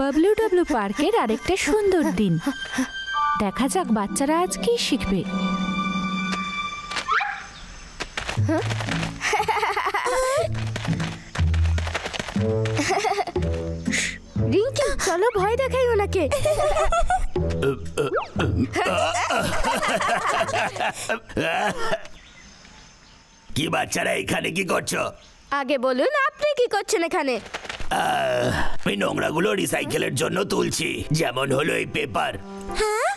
Bablu W পার্কের আরেকটা সুন্দর দিন। দেখা যাক বাচ্চারা আজ কি শিখবে। রিঙ্কি, চলো ভয় দেখাই ওনাকে। কি বাচ্চারা এখানে কি করছো? আগে বলুন আপনি কি করছেন এখানে? আমি নোংরাগুলো রিসাইকেলের জন্য তুলছি, যেমন হলো এই পেপার। হ্যাঁ,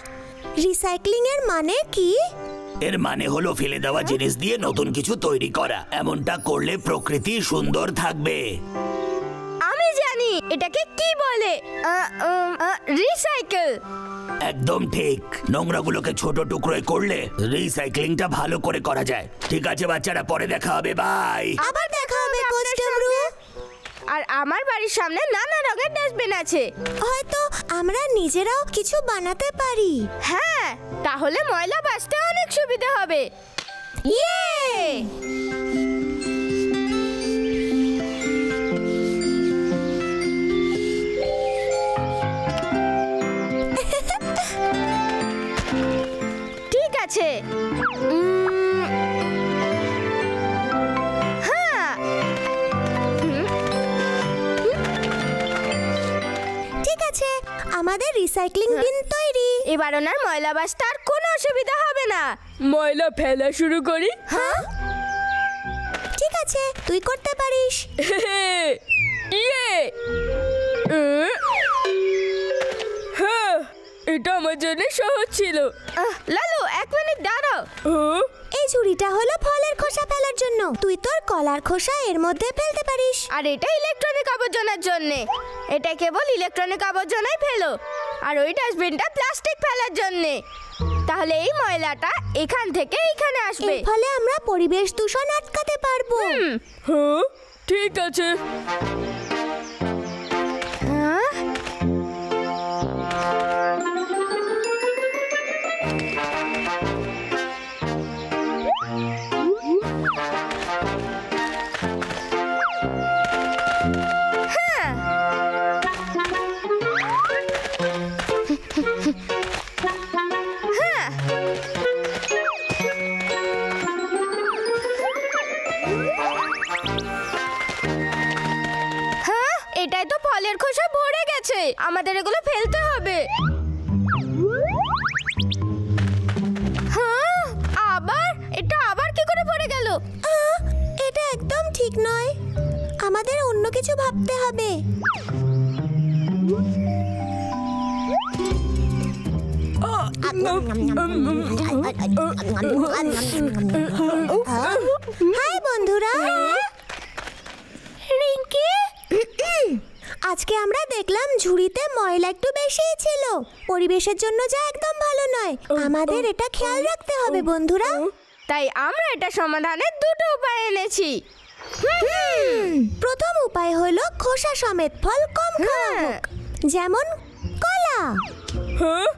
রিসাইক্লিং এর মানে কি? এর মানে হলো ফেলে দেওয়া জিনিস দিয়ে নতুন কিছু তৈরি করা। এমনটা করলে প্রকৃতি সুন্দর থাকবে। আমি জানি এটাকে কি বলে, রিসাইকেল। একদম ঠিক। নোংরাগুলোকে ছোট টুকরোয় করলে রিসাইক্লিংটা ভালো করে করা যায়। ঠিক আছে বাচ্চারা, পরে দেখা হবে, বাই। আবার দেখা হবে কোচ ডাবলু। আর আমার বাড়ির সামনে নানা রঙের ডাস্টবিন আছে, হয়তো আমরা নিজেরাও কিছু বানাতে পারি। হ্যাঁ, তাহলে ময়লা বাঁচতে অনেক সুবিধা হবে। ইয়ে! ঠিক আছে। হ্যাঁ, ঠিক আছে, আমাদের রিসাইক্লিং বিন তৈরি। এবার ওনার ময়লা বাঁচতে আর কোনো অসুবিধা হবে না। ময়লা ফেলা শুরু করি। হ্যাঁ, ঠিক আছে, তুই করতে পারিস। ইয়ে! হ্যাঁ, এটা আমার জন্য সহজ ছিল। লালু, 1 মিনিট দাঁড়াও। এই ঝুড়িটা হলো ফলের খোসা ফেলার জন্য। তুই তোর কলার খোসা এর মধ্যে ফেলতে পারিস। আর এটা ইলেকট্রনিক আবর্জনার জন্য। এটা কেবল ইলেকট্রনিক আবর্জনাই ফেলো। আর ওই ডাস্টবিনটা প্লাস্টিক ফেলার জন্য। তাহলে এই ময়লাটা এখান থেকে এইখানে আসবে। এর ফলে আমরা পরিবেশ দূষণ আটকাতে পারবো। হ্যাঁ, ঠিক আছে। হ্যাঁ, এটাই তো ফলের খোসা ভরে গেছে। আমাদের এগুলো ফেলতে হবে। হ্যাঁ, এটা আবার কি করে ভরে গেল? এটা একদম ঠিক নয়। আমাদের অন্য কিছু ভাবতে হবে। হাই বন্ধুরা। রিঙ্কি, আজকে আমরা দেখলাম ঝুড়িতে ময়লা একটু বেশিই ছিল। পরিবেশের জন্য যা একদম ভালো নয়। আমাদের এটা খেয়াল রাখতে হবে বন্ধুরা। তাই আমরা এটা সমাধানের 2টো উপায় এনেছি। প্রথম উপায় হলো খোসা সমেত ফল কম খাওয়া হোক, যেমন কলা। হ্যাঁ,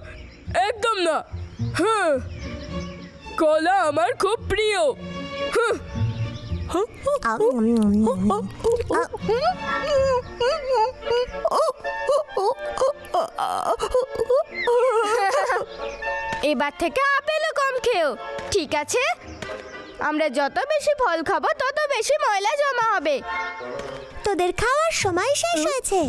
একদম না। হ্যাঁ, কলা আমার খুব প্রিয়। এবার থেকে আপেলও কম খেও, ঠিক আছে? আমরা যত বেশি ফল খাবো তত বেশি ময়লা জমা হবে। তোদের খাওয়ার সময় শেষ হয়েছে।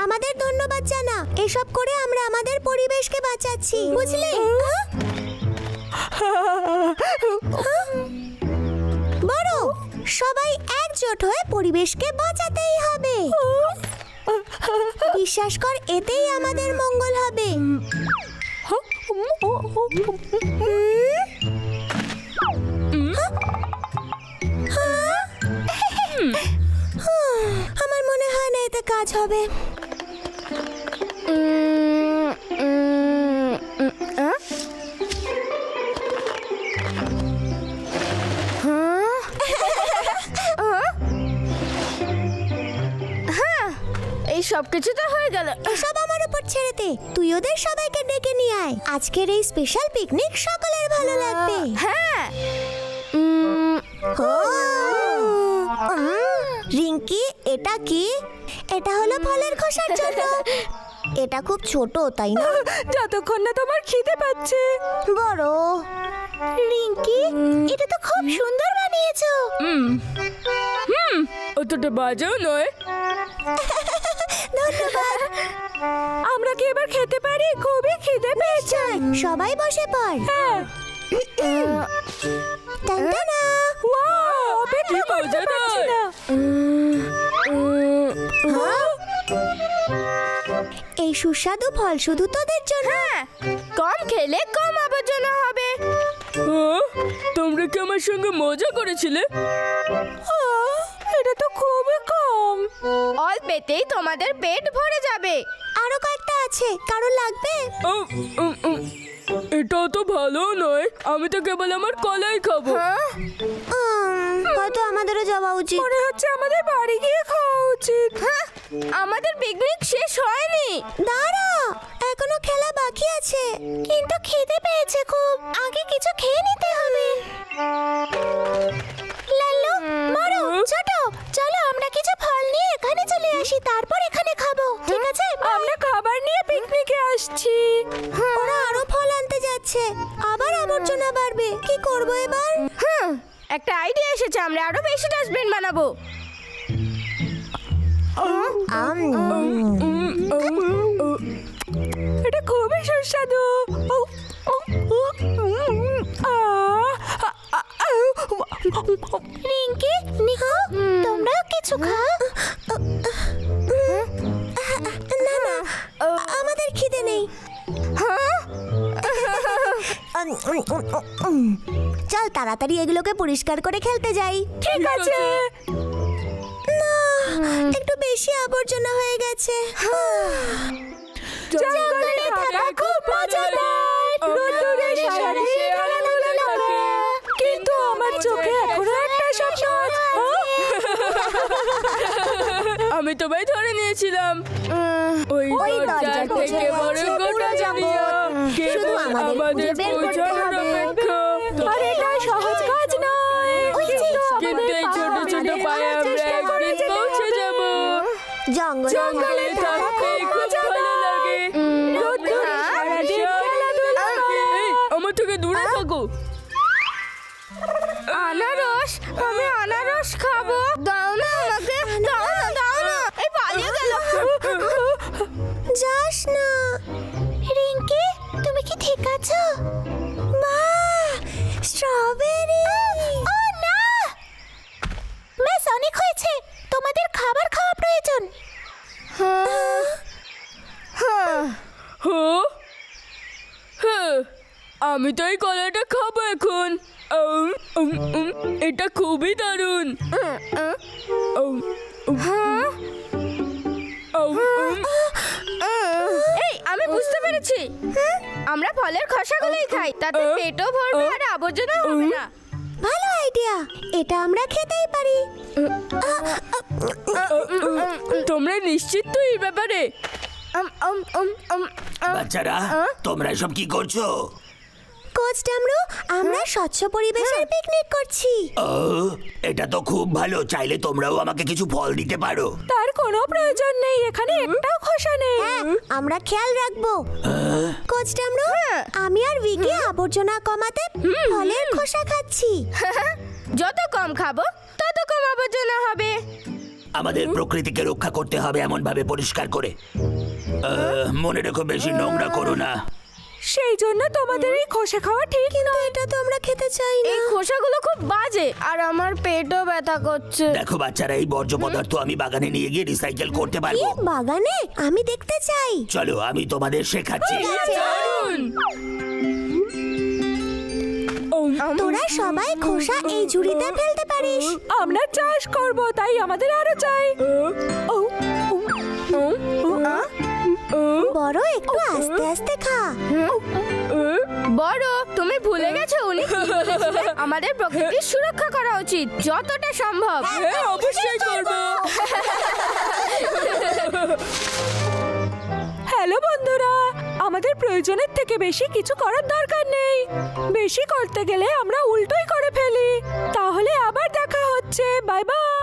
আমাদের ধন্যবাদ জানা। এসব করে আমরা আমাদের পরিবেশকে বাঁচাচ্ছি, বুঝলি? বড় সবাই একজোট হয়ে পরিবেশকে বাঁচাতেই হবে। বিশ্বাস কর, এতেই আমাদের মঙ্গল হবে। আমার মনে হয় না এতে কাজ হবে। এই সব কিছু তো হয়ে গেল। এসব আমার উপর ছেড়ে দে। তুই ওদের সবাইকে ডেকে নিয়ে আয়। আজকের এই স্পেশাল পিকনিক সকলের ভালো লাগবে। হ্যাঁ, রিঙ্কি, এটা কি? এটা হলো ফলের খোসার জন্য। এটা খুব ছোট, তাই না? যতক্ষণ না তোমার খিদে পাচ্ছে। বড়। রিঙ্কি, এটা তো খুব সুন্দর বানিয়েছো। অতটা বাজেও নয়। ধন্যবাদ। আমরা কি এবার খেতে পারি? খুবই খিদে পেয়েছে। সবাই বসে পড়। হ্যাঁ। টানটানা। ওয়াও, অপেক্ষা করতে পারছি না। এই সুস্বাদু ফল শুধু তোদের জন্য। হ্যাঁ, কম খেলে কম আবর্জনা হবে। তোমরা কি আমার সঙ্গে মজা করেছিলে? এটা তো খুবই কম। অল্পেতেই তোমাদের পেট ভরে যাবে। আরো কয়েকটা আছে, কারো লাগবে? এটা তো ভালো নয়। আমি তো কেবল আমার কলাই খাবো। হয়তো আমাদেরও যাওয়া উচিত। মনে হচ্ছে আমাদের বাড়ি গিয়ে খাওয়া উচিত। আমাদের পিকনিক শেষ হয়নি। দাঁড়া, এখনো খেলা বাকি আছে। কিন্তু খিদে পেয়েছে খুব, আগে কিছু খেয়ে নিতে হবে। লাল্লু, বড়, ছোট, চলো আমরা কিছু ফল নিয়ে এখানে চলে আসি, তারপর এখানে খাবো। ঠিক আছে? আমরা খাবার নিয়ে পিকনিকে আসছি। ওরা আরো ফল আনতে যাচ্ছে, আবার আবর্জনা বাড়বে। কি করবো এবার? একটা আইডিয়া এসেছে, আমরা আরো বেশি ডাস্টবিন বানাবো। এটা খুবই সুস্বাদু। রিঙ্কি, নিকো, তোমরাও কিছু খাও। না না, আমাদের খিদে নেই। চল তাড়াতাড়ি এগুলোকে পরিষ্কার করে খেলতে যাই। ঠিক আছে। না, একটু বেশি আবর্জনা হয়ে গেছে। জঙ্গলে থাকা খুব মজাদার। রোদ্দুরে সারাদিন খেলাধুলা করে। কিন্তু আমার চোখে এখনো একটা স্বপ্ন। আমি তোমায় ধরে নিয়েছিলাম। ওই দরজা থেকে বড় গোটা দুনিয়া। শুধু আমাদের খুঁজে বের করতে হবে। আর এটা সহজ কাজ নয়। কিন্তু এই ছোট ছোট পায়ে আমরা একদিন পৌঁছে যাব। জঙ্গলে থাকতে খুব ভালো লাগে। রোদ্দুরে সারাদিন খেলাধুলা করে। আমার থেকে দূরে থাকো। আনারস, আমি আনারস খাবো। দাও না আমাকে, দাও না, দাও না। এই পালিয়ে গেল। যাস না। রিঙ্কি, তুমি কি ঠিক আছো? বাহ, স্ট্রবেরি। ও না, মিস, অনেক হয়েছে। তোমাদের খাবার খাওয়া প্রয়োজন। আমি তো এই কলাটা খাবো এখন। এটা খুবই দারুণ। এই, আমি বুঝতে পেরেছি। আমরা ফলের খোসাগুলোই খাই, তাতে পেটও ভরবে আর আবর্জনা হবে না। ভালো আইডিয়া, এটা আমরা খেতেই পারি। তোমরা নিশ্চিত তো এই ব্যাপারে? বাচ্চারা, তোমরা এসব কি করছো? কোচ ডামরু, আমরা স্বচ্ছ পরিবেশের পিকনিক করছি। এটা তো খুব ভালো। চাইলে তোমরাও আমাকে কিছু ফল দিতে পারো। তার কোনো প্রয়োজন নেই, এখানে একটাও খোসা নেই। হ্যাঁ, আমরা খেয়াল রাখবো। কোচ ডামরু, আমি আর ভিকি আবর্জনা কমাতে ফলের খোসা খাচ্ছি। যত কম খাবো তত কম আবর্জনা হবে। আমাদের প্রকৃতিকে রক্ষা করতে হবে এমন ভাবে পরিষ্কার করে। মনে রেখো, বেশি নোংরা করো না। সেই জন্য তোমাদের এই খোসা খাওয়া ঠিক কিন্তু এটা তো আমরা খেতে চাই না। এই খোসাগুলো খুব বাজে, আর আমার পেটও ব্যথা করছে। দেখো বাচ্চারা, এই বর্জ্য পদার্থ আমি বাগানে নিয়ে গিয়ে রিসাইকেল করতে কি পারবো। বাগানে? আমি দেখতে চাই। চলো, আমি তোমাদের শেখাচ্ছি। তোরা সবাই খোসা এই ঝুড়িতে ফেলতে পারিস। আমরা চাষ করব, তাই আমাদের আরো চাই। বড়, একটু আস্তে আস্তে খা। বড়, তুমি ভুলে গেছো উনি কি বলেছিলেন? আমাদের প্রকৃতির সুরক্ষা করা উচিত যতটা সম্ভব। হ্যাঁ, অবশ্যই করব। হ্যালো বন্ধুরা, আমাদের প্রয়োজনের থেকে বেশি কিছু করার দরকার নেই। বেশি করতে গেলে আমরা উল্টোই করে ফেলি। তাহলে আবার দেখা হচ্ছে। Bye bye.